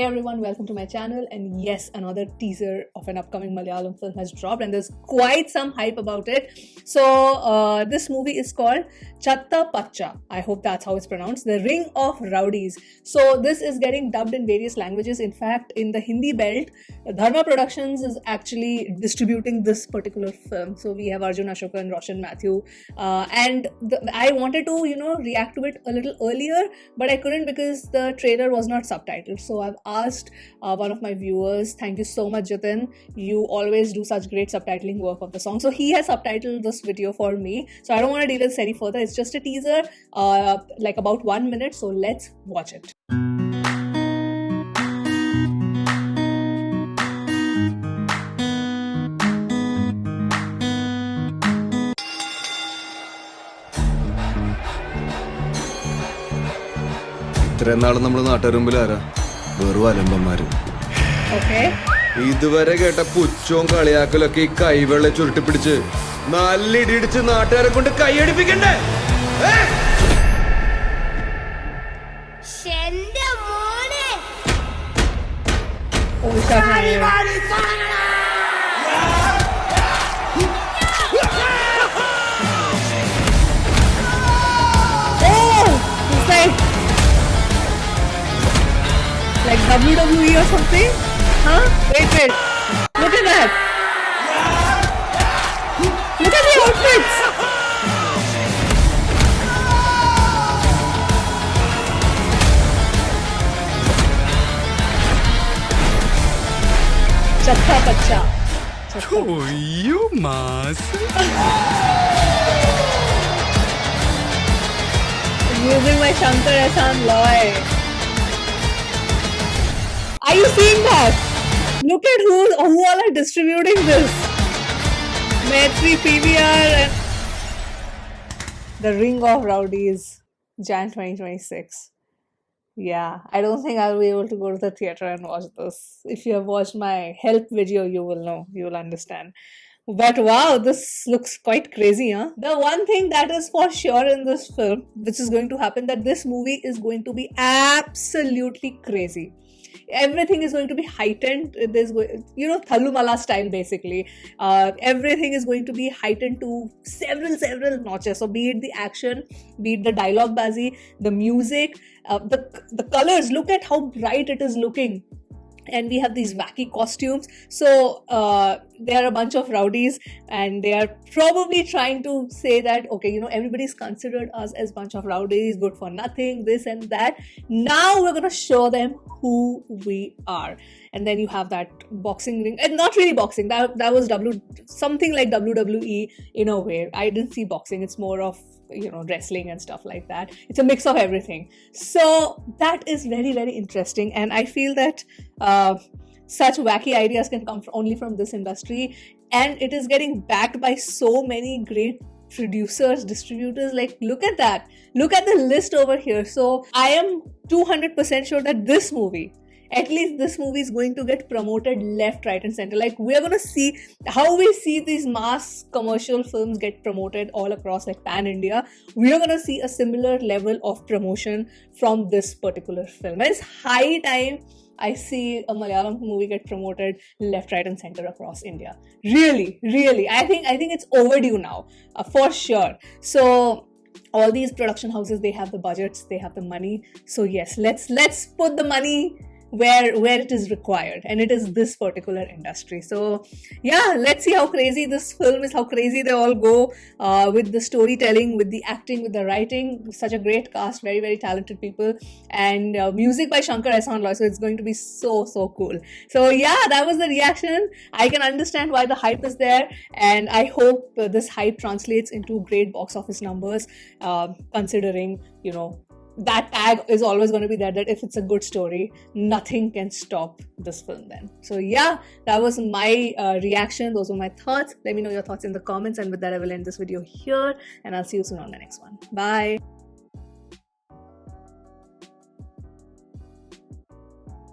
Hey everyone, welcome to my channel. And yes, another teaser of an upcoming Malayalam film has dropped, and there's quite some hype about it. So this movie is called Chatta Pacha. I hope that's how it's pronounced. The Ring of Rowdies. So this is getting dubbed in various languages. In fact, in the Hindi belt, Dharma Productions is actually distributing this particular film. So we have Arjun Ashoka and Roshan Matthew. I wanted to, react to it a little earlier, but I couldn't because the trailer was not subtitled. So I've asked one of my viewers, thank you so much, Jatin. You always do such great subtitling work of the song. So he has subtitled this video for me. So I don't want to deal with this any further. It's just a teaser, like about 1 minute. So let's watch it. ഇത്രയും നമ്മുടെ നാട്ടുകാരുമ്പിലാരാ വെറും അലമ്പന്മാര്. ഇതുവരെ കേട്ട പുച്ഛവും കളിയാക്കലൊക്കെ ഈ കൈവെള്ള ചുരുട്ടിപ്പിടിച്ച് നല്ല ഇടിയിടിച്ച് നാട്ടുകാരെ കൊണ്ട് കൈയടിപ്പിക്കണ്ടേ? Like WWE or something? Huh? Wait. Look at that. Look at the outfits. Chatta Pacha. Oh, you must. Using my Shankar Ehsaan Loy. Are you seeing that? Look at who all are distributing this. Maitri, PVR, and The Ring of Rowdies, Jan 2026. Yeah, I don't think I'll be able to go to the theatre and watch this. If you have watched my help video, you will know, you will understand. But wow, this looks quite crazy, huh? The one thing that is for sure in this film, which is going to happen, that this movie is going to be absolutely crazy. Everything is going to be heightened. There's, Thalumala style basically. Everything is going to be heightened to several notches. So be it the action, be it the dialogue bazi, the music, the colors. Look at how bright it is looking. And we have these wacky costumes. So they are a bunch of rowdies, and they are probably trying to say that, okay, everybody's considered us as a bunch of rowdies, good for nothing, this and that. Now we're going to show them who we are. And then you have that boxing ring, and not really boxing, that was something like WWE in a way. I didn't see boxing. It's more of wrestling and stuff like that. It's a mix of everything. So that is very interesting, and I feel that such wacky ideas can come only from this industry, and it is getting backed by so many great producers, distributors. Like, look at that, look at the list over here. So I am 200% sure that this movie is going to get promoted left, right and center. Like, we are going to see how we see these mass commercial films get promoted all across, like pan India. We are going to see a similar level of promotion from this particular film. And it's high time I see a Malayalam movie get promoted left, right and center across India. Really. I think it's overdue now, for sure. So all these production houses, they have the budgets, they have the money. So yes, let's put the money where it is required, and it is this particular industry. So yeah, let's see how crazy this film is, how crazy they all go with the storytelling, with the acting, with the writing. Such a great cast, very talented people, and music by Shankar Ehsaan Loy. So it's going to be so cool. So yeah, that was the reaction. I can understand why the hype is there, and I hope this hype translates into great box office numbers, considering that tag is always going to be there, that if it's a good story, nothing can stop this film then. So yeah, that was my reaction. Those were my thoughts. Let me know your thoughts in the comments, and with that I will end this video here, and I'll see you soon on the next one. Bye.